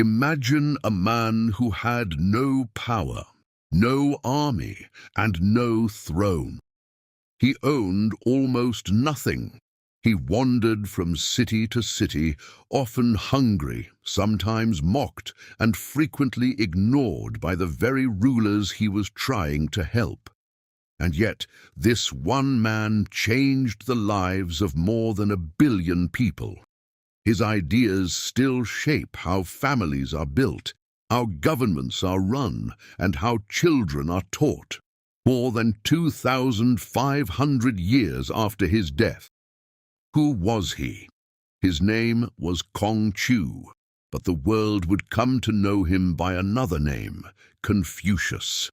Imagine a man who had no power, no army, and no throne. He owned almost nothing. He wandered from city to city, often hungry, sometimes mocked, and frequently ignored by the very rulers he was trying to help. And yet, this one man changed the lives of more than 1 billion people. His ideas still shape how families are built, how governments are run, and how children are taught. More than 2,500 years after his death. Who was he? His name was Confucius, but the world would come to know him by another name, Confucius.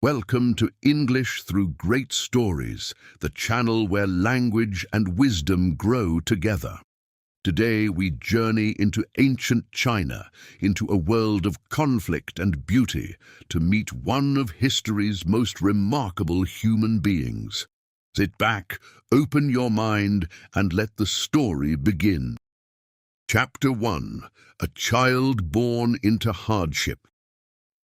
Welcome to English Through Great Stories, the channel where language and wisdom grow together. Today we journey into ancient China, into a world of conflict and beauty, to meet one of history's most remarkable human beings. Sit back, open your mind, and let the story begin. Chapter 1. A Child Born into Hardship.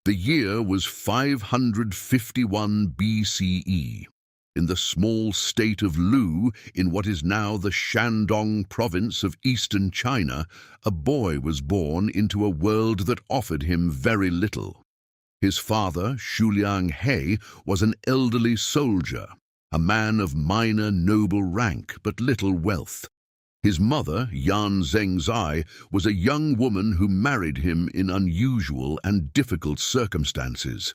The year was 551 BCE. In the small state of Lu, in what is now the Shandong province of eastern China, a boy was born into a world that offered him very little. His father, He, was an elderly soldier, a man of minor noble rank but little wealth. His mother, Zhengzai, was a young woman who married him in unusual and difficult circumstances.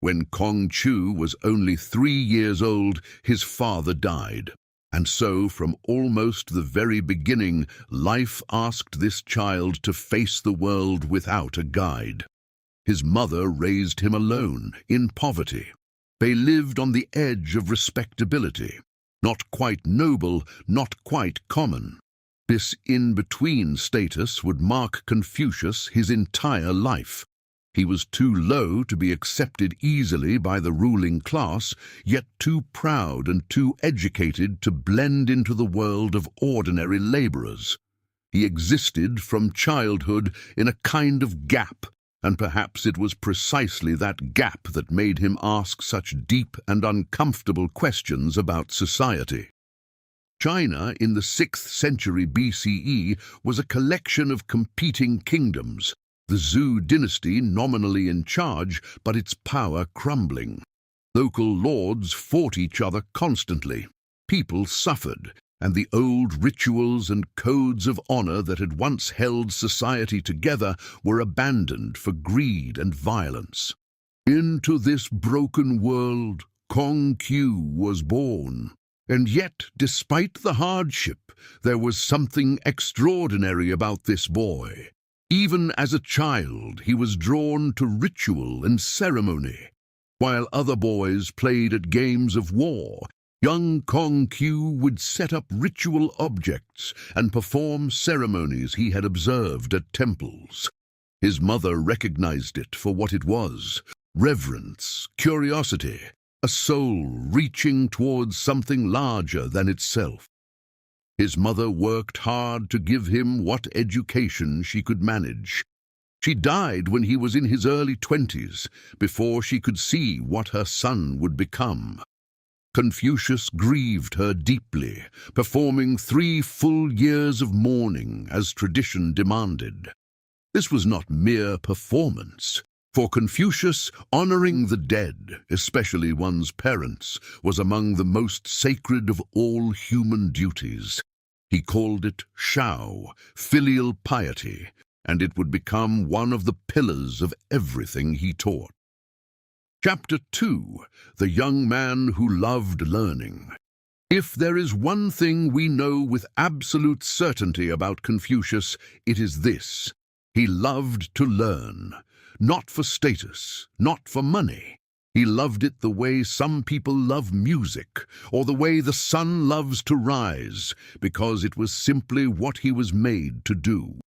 When Confucius was only 3 years old, his father died. And so, from almost the very beginning, life asked this child to face the world without a guide. His mother raised him alone, in poverty. They lived on the edge of respectability. Not quite noble, not quite common. This in-between status would mark Confucius his entire life. He was too low to be accepted easily by the ruling class, yet too proud and too educated to blend into the world of ordinary laborers. He existed from childhood in a kind of gap, and perhaps it was precisely that gap that made him ask such deep and uncomfortable questions about society. China in the 6th century BCE was a collection of competing kingdoms. The Zhou dynasty nominally in charge, but its power crumbling. Local lords fought each other constantly. People suffered, and the old rituals and codes of honor that had once held society together were abandoned for greed and violence. Into this broken world, Confucius was born. And yet, despite the hardship, there was something extraordinary about this boy. Even as a child, he was drawn to ritual and ceremony. While other boys played at games of war, young Confucius would set up ritual objects and perform ceremonies he had observed at temples. His mother recognized it for what it was: reverence, curiosity, a soul reaching towards something larger than itself. His mother worked hard to give him what education she could manage. She died when he was in his early 20s, before she could see what her son would become. Confucius grieved her deeply, performing 3 full years of mourning as tradition demanded. This was not mere performance. For Confucius, honoring the dead, especially one's parents, was among the most sacred of all human duties. He called it shao, filial piety, and it would become one of the pillars of everything he taught. Chapter 2. The Young Man Who Loved Learning. If there is one thing we know with absolute certainty about Confucius, it is this: he loved to learn. Not for status, not for money. He loved it the way some people love music, or the way the sun loves to rise, because it was simply what he was made to do.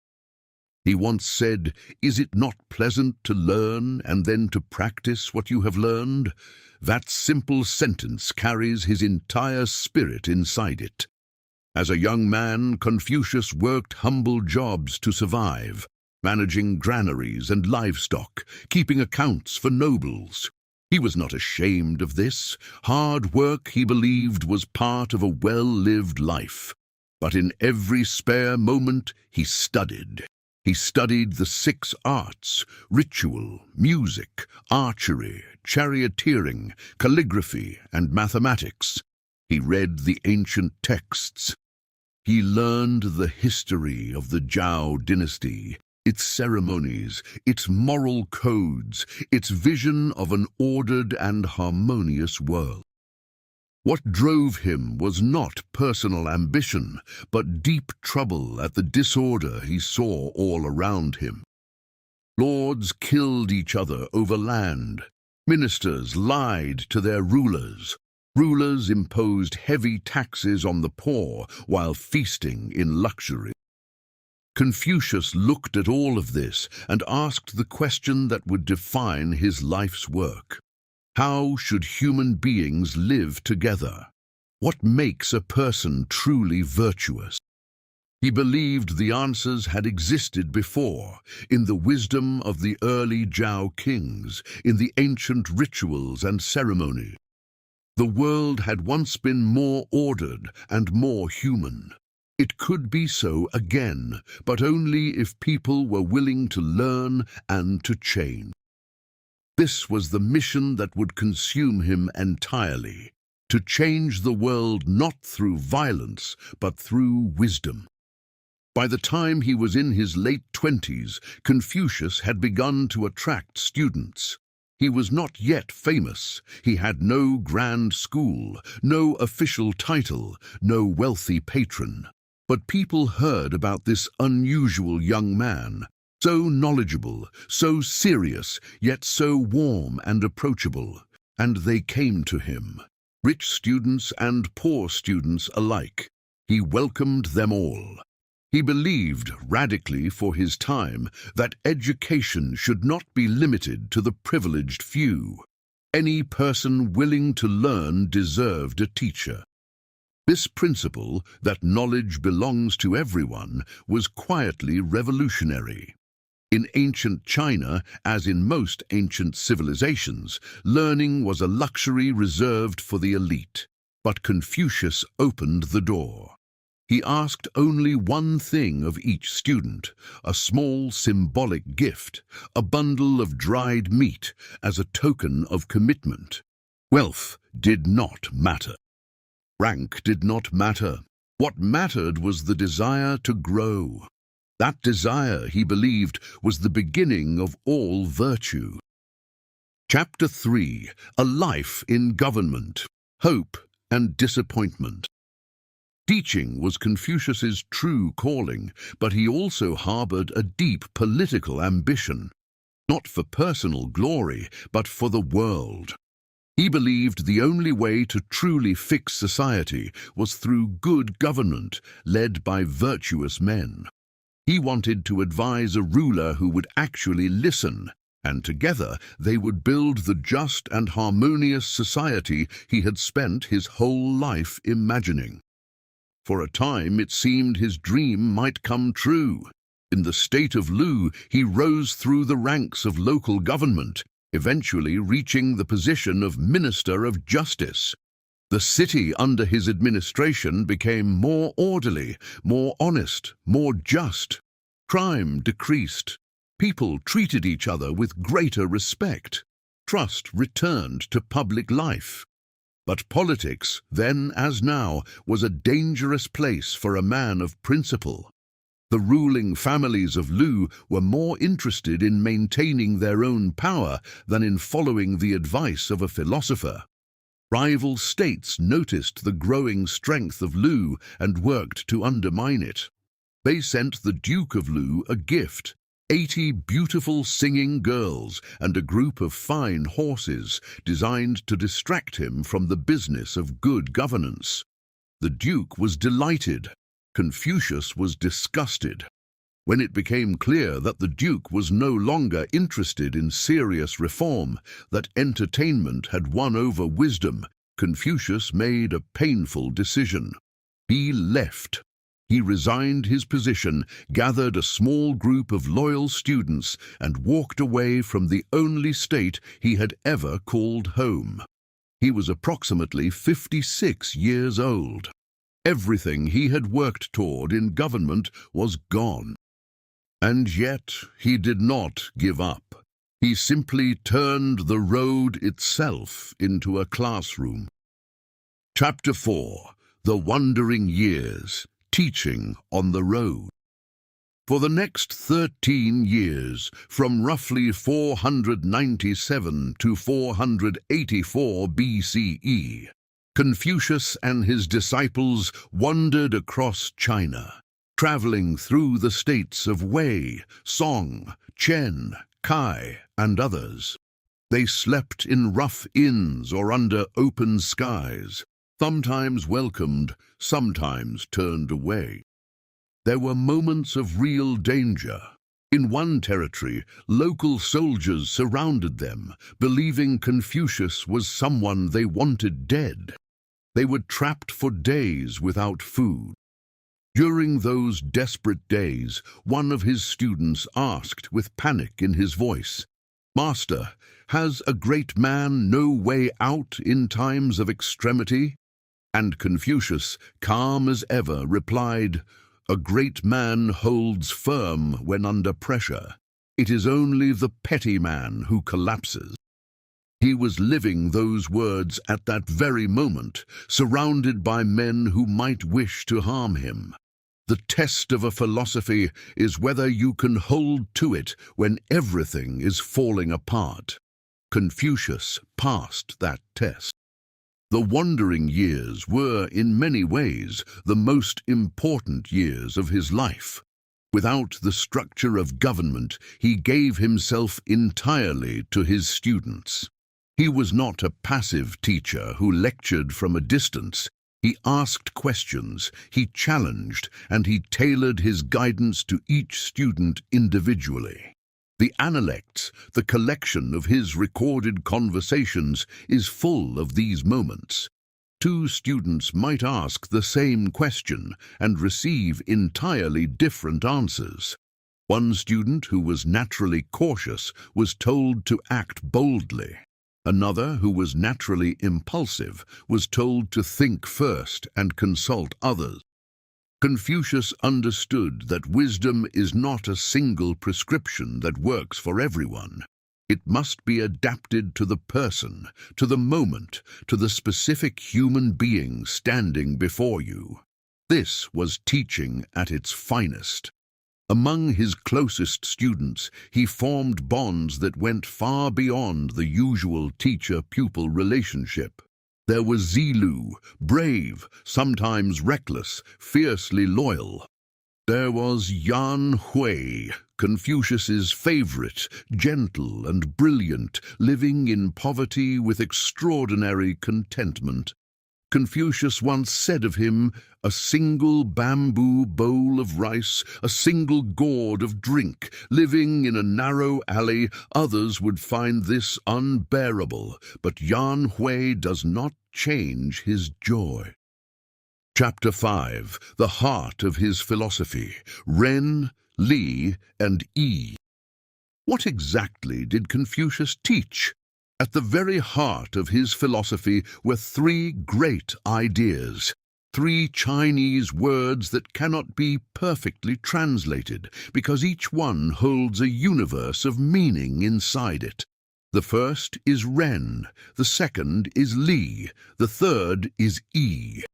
He once said, "Is it not pleasant to learn and then to practice what you have learned?" That simple sentence carries his entire spirit inside it. As a young man, Confucius worked humble jobs to survive. managing granaries and livestock, keeping accounts for nobles. He was not ashamed of this. Hard work, he believed, was part of a well-lived life. But in every spare moment, he studied. He studied the 6 arts: ritual, music, archery, charioteering, calligraphy, and mathematics. He read the ancient texts. He learned the history of the Zhao dynasty, its ceremonies, its moral codes, its vision of an ordered and harmonious world. What drove him was not personal ambition, but deep trouble at the disorder he saw all around him. Lords killed each other over land. Ministers lied to their rulers. Rulers imposed heavy taxes on the poor while feasting in luxury. Confucius looked at all of this and asked the question that would define his life's work. How should human beings live together? What makes a person truly virtuous? He believed the answers had existed before, in the wisdom of the early Zhao kings, in the ancient rituals and ceremonies. The world had once been more ordered and more human. It could be so again, but only if people were willing to learn and to change. This was the mission that would consume him entirely, to change the world not through violence, but through wisdom. By the time he was in his late 20s, Confucius had begun to attract students. He was not yet famous. He had no grand school, no official title, no wealthy patron. But people heard about this unusual young man, so knowledgeable, so serious, yet so warm and approachable, and they came to him, rich students and poor students alike. He welcomed them all. He believed, radically for his time, that education should not be limited to the privileged few. Any person willing to learn deserved a teacher. This principle, that knowledge belongs to everyone, was quietly revolutionary. In ancient China, as in most ancient civilizations, learning was a luxury reserved for the elite. But Confucius opened the door. He asked only one thing of each student, a small symbolic gift, a bundle of dried meat as a token of commitment. Wealth did not matter. Rank did not matter. What mattered was the desire to grow. That desire, he believed, was the beginning of all virtue. Chapter 3. A Life in Government, Hope and Disappointment. Teaching was Confucius's true calling, but he also harbored a deep political ambition, not for personal glory, but for the world. He believed the only way to truly fix society was through good government, led by virtuous men. He wanted to advise a ruler who would actually listen, and together they would build the just and harmonious society he had spent his whole life imagining. For a time it seemed his dream might come true. In the state of Lu, he rose through the ranks of local government, eventually reaching the position of Minister of Justice. The city under his administration became more orderly, more honest, more just. Crime decreased. People treated each other with greater respect. Trust returned to public life. But politics, then as now, was a dangerous place for a man of principle. The ruling families of Lu were more interested in maintaining their own power than in following the advice of a philosopher. Rival states noticed the growing strength of Lu and worked to undermine it. They sent the Duke of Lu a gift, 80 beautiful singing girls and a group of fine horses designed to distract him from the business of good governance. The Duke was delighted. Confucius was disgusted. When it became clear that the Duke was no longer interested in serious reform, that entertainment had won over wisdom, Confucius made a painful decision. He left. He resigned his position, gathered a small group of loyal students, and walked away from the only state he had ever called home. He was approximately 56 years old. Everything he had worked toward in government was gone. And yet he did not give up. He simply turned the road itself into a classroom. Chapter 4. The Wandering Years. Teaching on the Road. For the next 13 years, from roughly 497 to 484 BCE, Confucius and his disciples wandered across China, traveling through the states of Wei, Song, Chen, Kai, and others. They slept in rough inns or under open skies, sometimes welcomed, sometimes turned away. There were moments of real danger. In one territory, local soldiers surrounded them, believing Confucius was someone they wanted dead. They were trapped for days without food. During those desperate days, one of his students asked with panic in his voice, "Master, has a great man no way out in times of extremity?" And Confucius, calm as ever, replied, "A great man holds firm when under pressure. It is only the petty man who collapses." He was living those words at that very moment, surrounded by men who might wish to harm him. The test of a philosophy is whether you can hold to it when everything is falling apart. Confucius passed that test. The wandering years were, in many ways, the most important years of his life. Without the structure of government, he gave himself entirely to his students. He was not a passive teacher who lectured from a distance. He asked questions, he challenged, and he tailored his guidance to each student individually. The Analects, the collection of his recorded conversations, is full of these moments. Two students might ask the same question and receive entirely different answers. One student who was naturally cautious was told to act boldly. Another, who was naturally impulsive, was told to think first and consult others. Confucius understood that wisdom is not a single prescription that works for everyone. It must be adapted to the person, to the moment, to the specific human being standing before you. This was teaching at its finest. Among his closest students, he formed bonds that went far beyond the usual teacher-pupil relationship. There was Zilu, brave, sometimes reckless, fiercely loyal. There was Yan Hui, Confucius's favorite, gentle and brilliant, living in poverty with extraordinary contentment. Confucius once said of him, "A single bamboo bowl of rice, a single gourd of drink, living in a narrow alley, others would find this unbearable, but Yan Hui does not change his joy." Chapter 5. The Heart of His Philosophy. Ren, Li, and Yi. What exactly did Confucius teach? At the very heart of his philosophy were three great ideas, three Chinese words that cannot be perfectly translated, because each one holds a universe of meaning inside it. The first is Ren, the second is Li, the third is Yi.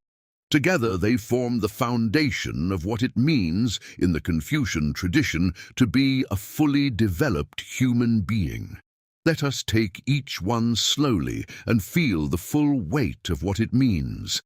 Together they form the foundation of what it means, in the Confucian tradition, to be a fully developed human being. Let us take each one slowly and feel the full weight of what it means.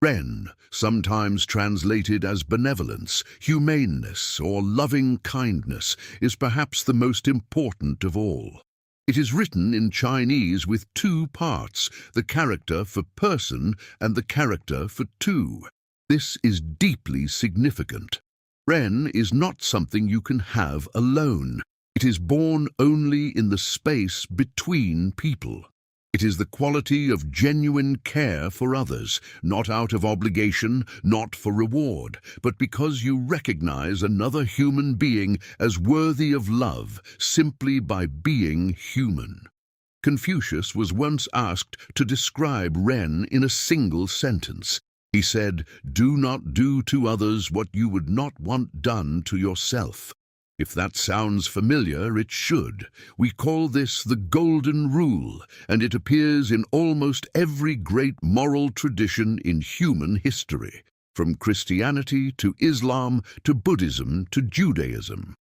Ren, sometimes translated as benevolence, humaneness, or loving kindness, is perhaps the most important of all. It is written in Chinese with two parts, the character for person and the character for two. This is deeply significant. Ren is not something you can have alone. It is born only in the space between people. It is the quality of genuine care for others, not out of obligation, not for reward, but because you recognize another human being as worthy of love simply by being human. Confucius was once asked to describe Ren in a single sentence. He said, "Do not do to others what you would not want done to yourself." If that sounds familiar, it should. We call this the Golden Rule, and it appears in almost every great moral tradition in human history, from Christianity to Islam to Buddhism to Judaism.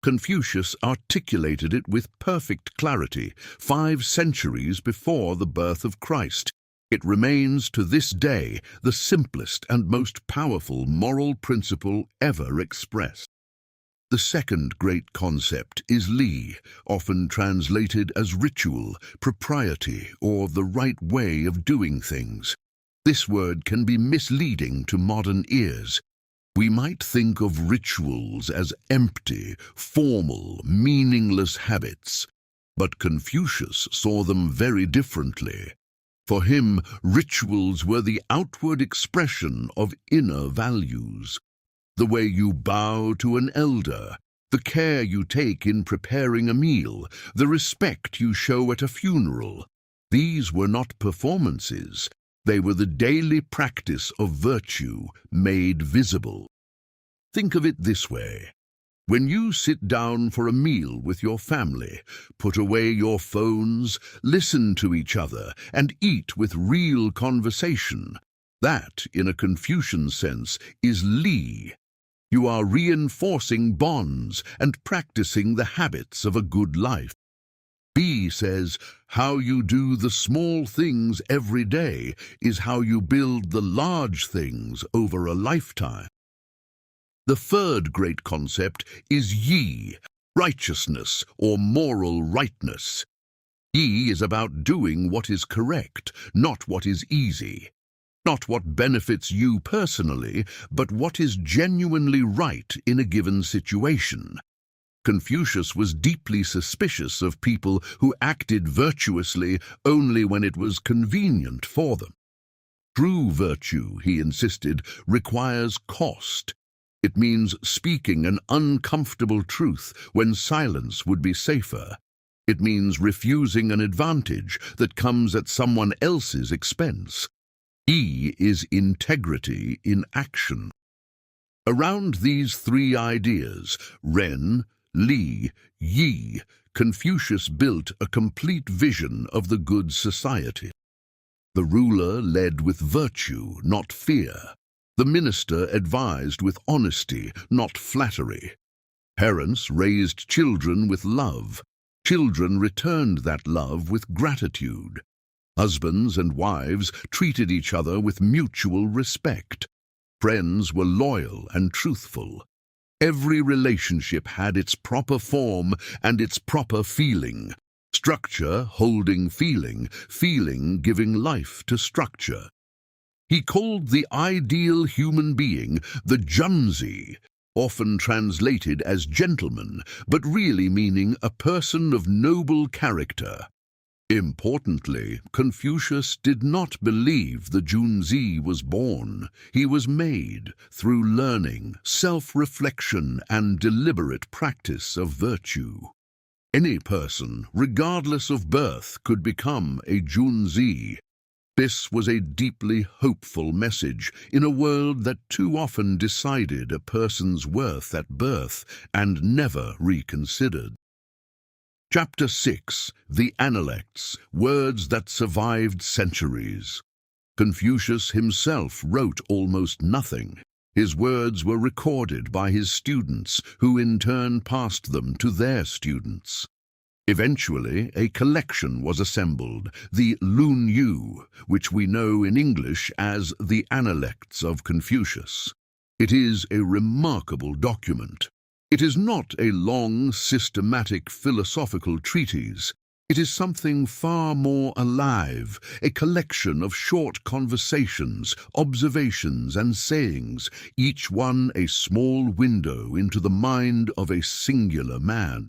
Confucius articulated it with perfect clarity 5 centuries before the birth of Christ. It remains to this day the simplest and most powerful moral principle ever expressed. The second great concept is li, often translated as ritual, propriety, or the right way of doing things. This word can be misleading to modern ears. We might think of rituals as empty, formal, meaningless habits, but Confucius saw them very differently. For him, rituals were the outward expression of inner values. The way you bow to an elder, the care you take in preparing a meal, the respect you show at a funeral. These were not performances. They were the daily practice of virtue made visible. Think of it this way. When you sit down for a meal with your family, put away your phones, listen to each other, and eat with real conversation, that, in a Confucian sense, is li. You are reinforcing bonds and practicing the habits of a good life. B says, how you do the small things every day is how you build the large things over a lifetime. The third great concept is yi, righteousness or moral rightness. Yi is about doing what is correct, not what is easy. Not what benefits you personally, but what is genuinely right in a given situation. Confucius was deeply suspicious of people who acted virtuously only when it was convenient for them. True virtue, he insisted, requires cost. It means speaking an uncomfortable truth when silence would be safer. It means refusing an advantage that comes at someone else's expense. E is integrity in action. Around these 3 ideas, Ren, Li, Yi, Confucius built a complete vision of the good society. The ruler led with virtue, not fear. The minister advised with honesty, not flattery. Parents raised children with love. Children returned that love with gratitude. Husbands and wives treated each other with mutual respect. Friends were loyal and truthful. Every relationship had its proper form and its proper feeling. Structure holding feeling, feeling giving life to structure. He called the ideal human being the Junzi, often translated as gentleman, but really meaning a person of noble character. Importantly, Confucius did not believe the Junzi was born. He was made through learning, self-reflection, and deliberate practice of virtue. Any person, regardless of birth, could become a Junzi. This was a deeply hopeful message in a world that too often decided a person's worth at birth and never reconsidered. Chapter 6, The Analects, Words That Survived Centuries. Confucius himself wrote almost nothing. His words were recorded by his students, who in turn passed them to their students. Eventually, a collection was assembled, the Lun Yu, which we know in English as the Analects of Confucius. It is a remarkable document. It is not a long, systematic philosophical treatise. It is something far more alive, a collection of short conversations, observations, and sayings, each one a small window into the mind of a singular man.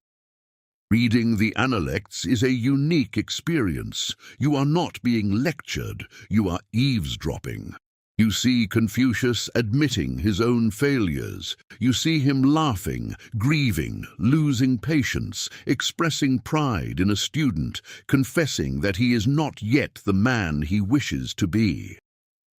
Reading the Analects is a unique experience. You are not being lectured, you are eavesdropping. You see Confucius admitting his own failures. You see him laughing, grieving, losing patience, expressing pride in a student, confessing that he is not yet the man he wishes to be.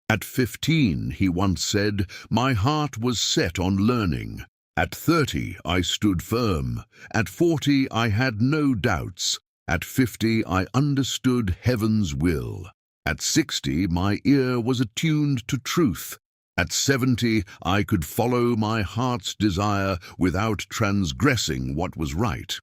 At 15, he once said, "My heart was set on learning. At 30, I stood firm. At 40, I had no doubts. At 50, I understood heaven's will. At 60, my ear was attuned to truth. At 70, I could follow my heart's desire without transgressing what was right."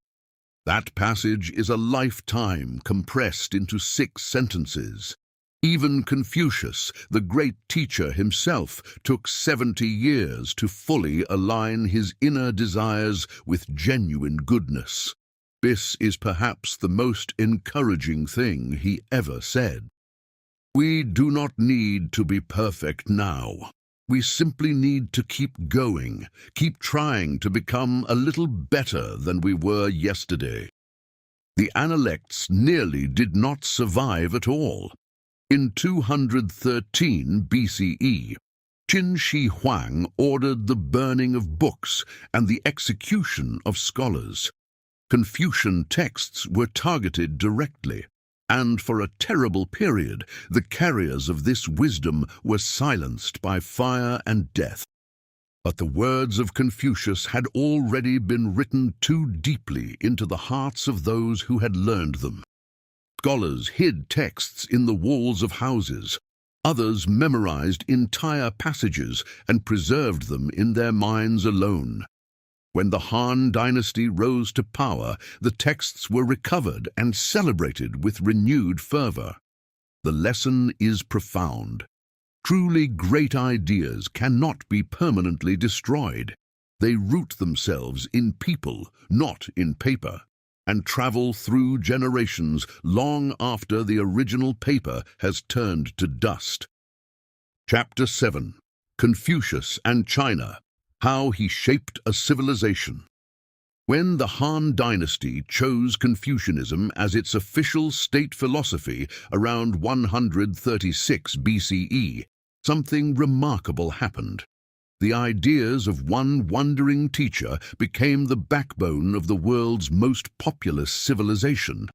That passage is a lifetime compressed into 6 sentences. Even Confucius, the great teacher himself, took 70 years to fully align his inner desires with genuine goodness. This is perhaps the most encouraging thing he ever said. We do not need to be perfect now. We simply need to keep going, keep trying to become a little better than we were yesterday. The Analects nearly did not survive at all. In 213 BCE, Qin Shi Huang ordered the burning of books and the execution of scholars. Confucian texts were targeted directly, and for a terrible period, the carriers of this wisdom were silenced by fire and death. But the words of Confucius had already been written too deeply into the hearts of those who had learned them. Scholars hid texts in the walls of houses. Others memorized entire passages and preserved them in their minds alone. When the Han dynasty rose to power, the texts were recovered and celebrated with renewed fervor. The lesson is profound. Truly great ideas cannot be permanently destroyed. They root themselves in people, not in paper, and travel through generations long after the original paper has turned to dust. Chapter 7. Confucius and China. How he shaped a civilization. When the Han dynasty chose Confucianism as its official state philosophy around 136 BCE, something remarkable happened. The ideas of one wandering teacher became the backbone of the world's most populous civilization.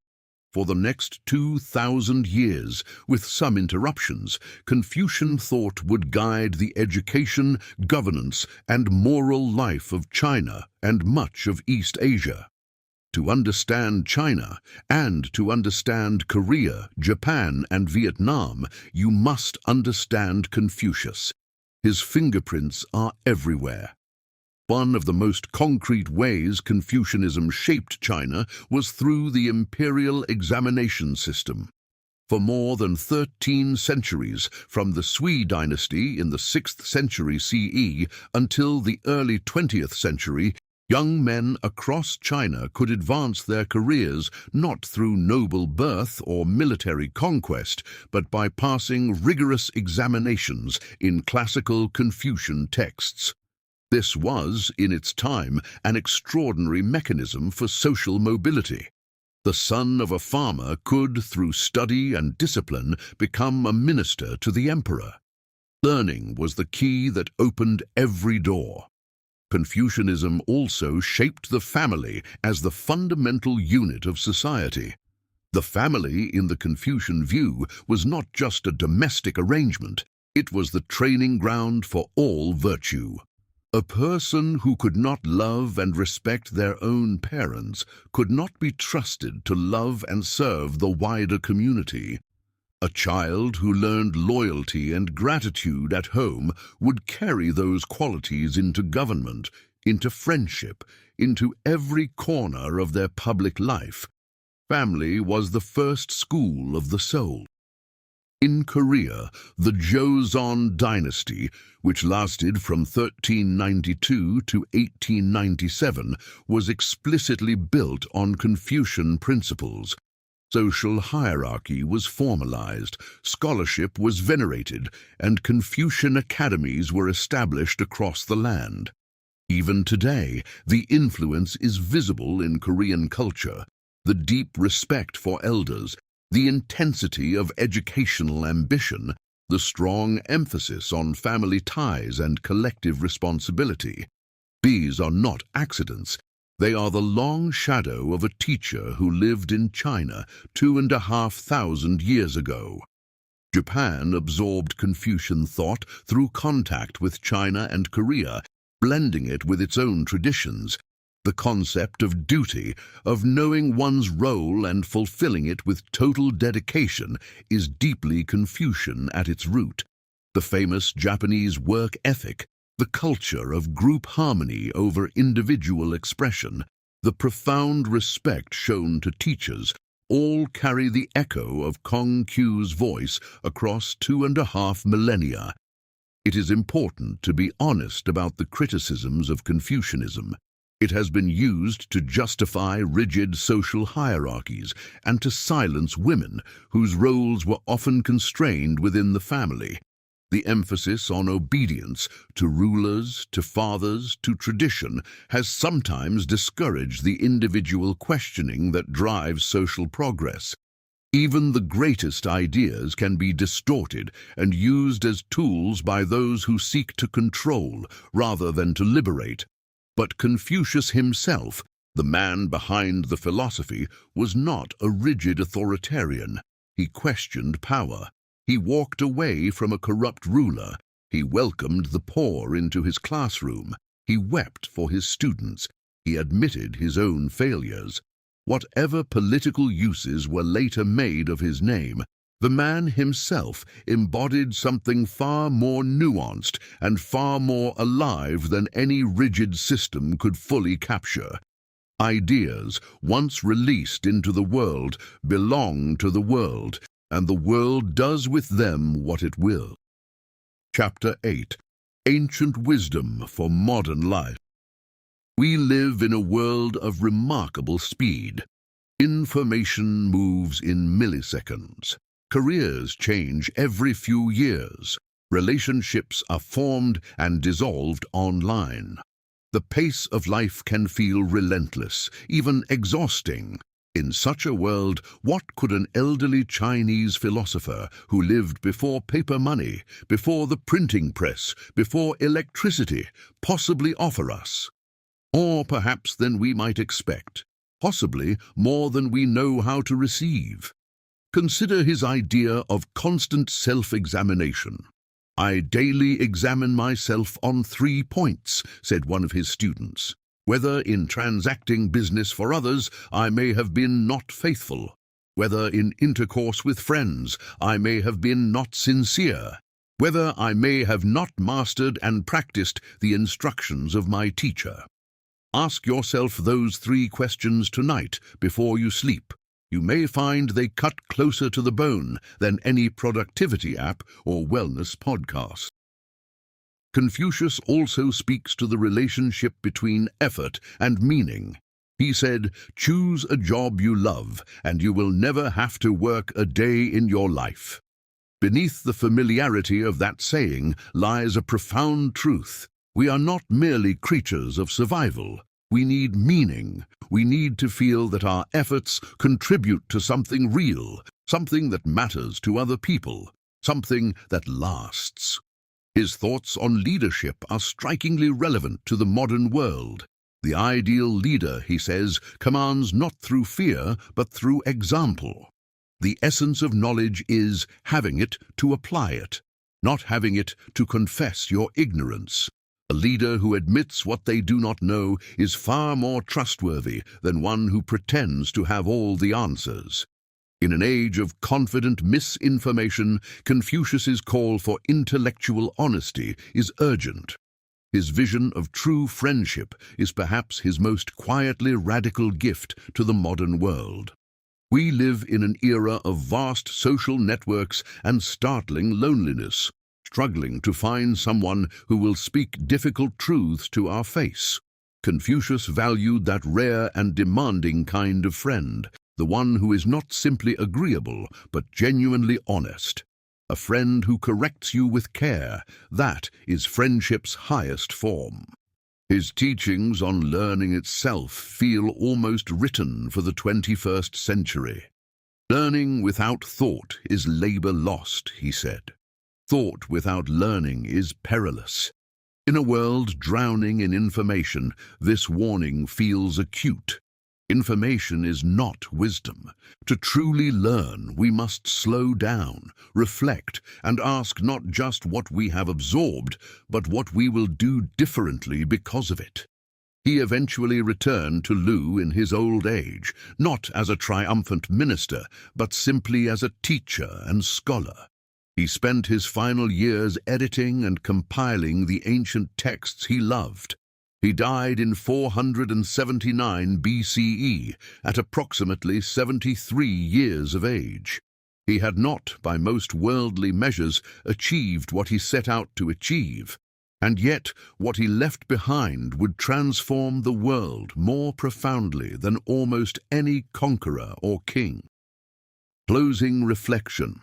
For the next 2,000 years, with some interruptions, Confucian thought would guide the education, governance, and moral life of China and much of East Asia. To understand China, and to understand Korea, Japan, and Vietnam, you must understand Confucius. His fingerprints are everywhere. One of the most concrete ways Confucianism shaped China was through the imperial examination system. For more than 13 centuries, from the Sui dynasty in the 6th century CE until the early 20th century, young men across China could advance their careers not through noble birth or military conquest, but by passing rigorous examinations in classical Confucian texts. This was, in its time, an extraordinary mechanism for social mobility. The son of a farmer could, through study and discipline, become a minister to the emperor. Learning was the key that opened every door. Confucianism also shaped the family as the fundamental unit of society. The family, in the Confucian view, was not just a domestic arrangement, it was the training ground for all virtue. A person who could not love and respect their own parents could not be trusted to love and serve the wider community. A child who learned loyalty and gratitude at home would carry those qualities into government, into friendship, into every corner of their public life. Family was the first school of the soul. In Korea, the Joseon dynasty, which lasted from 1392 to 1897, was explicitly built on Confucian principles. Social hierarchy was formalized, scholarship was venerated, and Confucian academies were established across the land. Even today, the influence is visible in Korean culture. The deep respect for elders, the intensity of educational ambition, the strong emphasis on family ties and collective responsibility. These are not accidents. They are the long shadow of a teacher who lived in China 2,500 years ago. Japan absorbed Confucian thought through contact with China and Korea, blending it with its own traditions. The concept of duty, of knowing one's role and fulfilling it with total dedication, is deeply Confucian at its root. The famous Japanese work ethic, the culture of group harmony over individual expression, the profound respect shown to teachers, all carry the echo of Confucius' voice across 2.5 millennia. It is important to be honest about the criticisms of Confucianism. It has been used to justify rigid social hierarchies and to silence women whose roles were often constrained within the family. The emphasis on obedience to rulers, to fathers, to tradition has sometimes discouraged the individual questioning that drives social progress. Even the greatest ideas can be distorted and used as tools by those who seek to control rather than to liberate. But Confucius himself, the man behind the philosophy, was not a rigid authoritarian. He questioned power. He walked away from a corrupt ruler. He welcomed the poor into his classroom. He wept for his students. He admitted his own failures. Whatever political uses were later made of his name, the man himself embodied something far more nuanced and far more alive than any rigid system could fully capture. Ideas, once released into the world, belong to the world, and the world does with them what it will. Chapter 8. Ancient Wisdom for Modern Life. We live in a world of remarkable speed. Information moves in milliseconds. Careers change every few years. Relationships are formed and dissolved online. The pace of life can feel relentless, even exhausting. In such a world, what could an elderly Chinese philosopher who lived before paper money, before the printing press, before electricity, possibly offer us? More perhaps than we might expect, possibly more than we know how to receive. Consider his idea of constant self-examination. "I daily examine myself on 3 points," said one of his students. "Whether in transacting business for others I may have been not faithful, whether in intercourse with friends I may have been not sincere, whether I may have not mastered and practiced the instructions of my teacher." Ask yourself those 3 questions tonight before you sleep. You may find they cut closer to the bone than any productivity app or wellness podcast. Confucius also speaks to the relationship between effort and meaning. He said, "Choose a job you love, and you will never have to work a day in your life." Beneath the familiarity of that saying lies a profound truth. We are not merely creatures of survival. We need meaning. We need to feel that our efforts contribute to something real, something that matters to other people, something that lasts. His thoughts on leadership are strikingly relevant to the modern world. The ideal leader, he says, commands not through fear, but through example. The essence of knowledge is having it to apply it, not having it to confess your ignorance. A leader who admits what they do not know is far more trustworthy than one who pretends to have all the answers. In an age of confident misinformation, Confucius's call for intellectual honesty is urgent. His vision of true friendship is perhaps his most quietly radical gift to the modern world. We live in an era of vast social networks and startling loneliness, struggling to find someone who will speak difficult truths to our face. Confucius valued that rare and demanding kind of friend, the one who is not simply agreeable, but genuinely honest. A friend who corrects you with care, that is friendship's highest form. His teachings on learning itself feel almost written for the 21st century. Learning without thought is labor lost, he said. Thought without learning is perilous. In a world drowning in information, this warning feels acute. Information is not wisdom. To truly learn, we must slow down, reflect, and ask not just what we have absorbed, but what we will do differently because of it. He eventually returned to Lu in his old age, not as a triumphant minister, but simply as a teacher and scholar. He spent his final years editing and compiling the ancient texts he loved. He died in 479 BCE at approximately 73 years of age. He had not, by most worldly measures, achieved what he set out to achieve, and yet what he left behind would transform the world more profoundly than almost any conqueror or king. Closing reflection.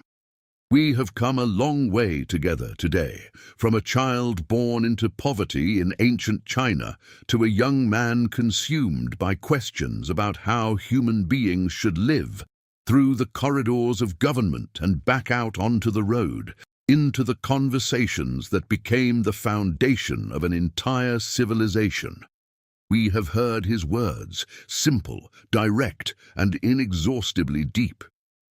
We have come a long way together today, from a child born into poverty in ancient China to a young man consumed by questions about how human beings should live, through the corridors of government and back out onto the road, into the conversations that became the foundation of an entire civilization. We have heard his words, simple, direct, and inexhaustibly deep.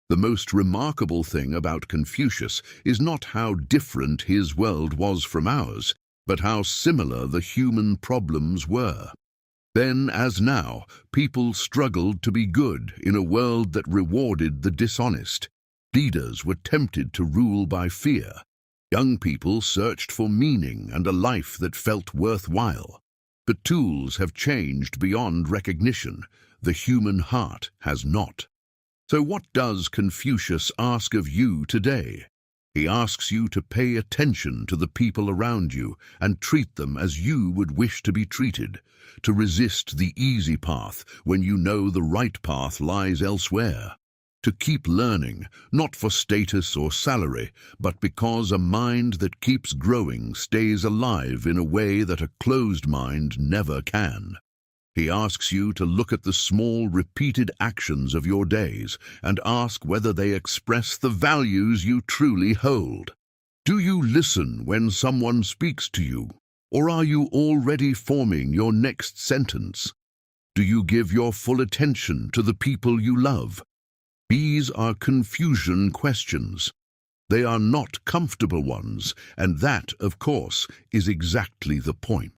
The most remarkable thing about Confucius is not how different his world was from ours, but how similar the human problems were. Then, as now, people struggled to be good in a world that rewarded the dishonest. Leaders were tempted to rule by fear. Young people searched for meaning and a life that felt worthwhile. The tools have changed beyond recognition. The human heart has not. So what does Confucius ask of you today? He asks you to pay attention to the people around you and treat them as you would wish to be treated, to resist the easy path when you know the right path lies elsewhere, to keep learning, not for status or salary, but because a mind that keeps growing stays alive in a way that a closed mind never can. He asks you to look at the small, repeated actions of your days and ask whether they express the values you truly hold. Do you listen when someone speaks to you, or are you already forming your next sentence? Do you give your full attention to the people you love? These are Confucian questions. They are not comfortable ones, and that, of course, is exactly the point.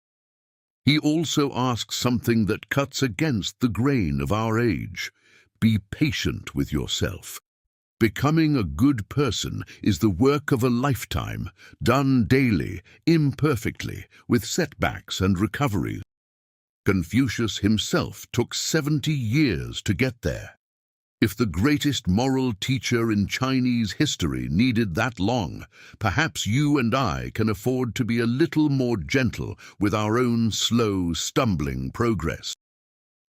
He also asks something that cuts against the grain of our age. Be patient with yourself. Becoming a good person is the work of a lifetime, done daily, imperfectly, with setbacks and recoveries. Confucius himself took 70 years to get there. If the greatest moral teacher in Chinese history needed that long, perhaps you and I can afford to be a little more gentle with our own slow, stumbling progress.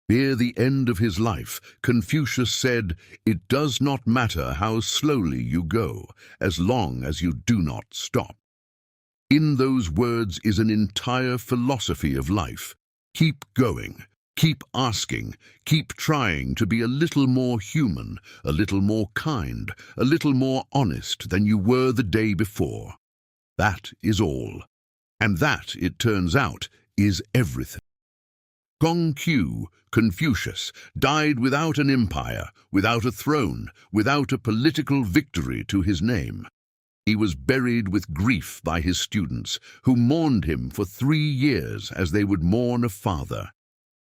Near the end of his life, Confucius said, "It does not matter how slowly you go, as long as you do not stop." In those words is an entire philosophy of life. Keep going. Keep asking, keep trying to be a little more human, a little more kind, a little more honest than you were the day before. That is all. And that, it turns out, is everything. Confucius, died without an empire, without a throne, without a political victory to his name. He was buried with grief by his students, who mourned him for 3 years as they would mourn a father.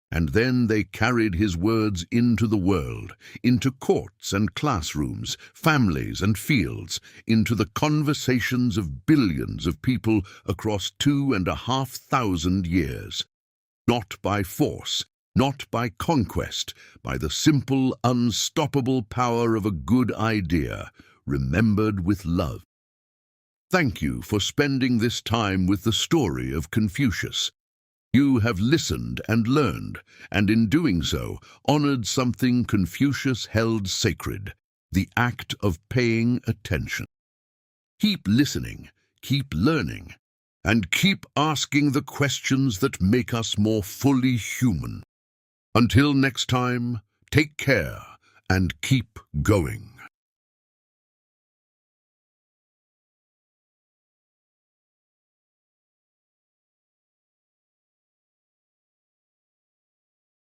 And then they carried his words into the world, into courts and classrooms, families and fields, into the conversations of billions of people across 2,500 years. Not by force, not by conquest, by the simple, unstoppable power of a good idea, remembered with love. Thank you for spending this time with the story of Confucius. You have listened and learned, and in doing so, honored something Confucius held sacred, the act of paying attention. Keep listening, keep learning, and keep asking the questions that make us more fully human. Until next time, take care and keep going.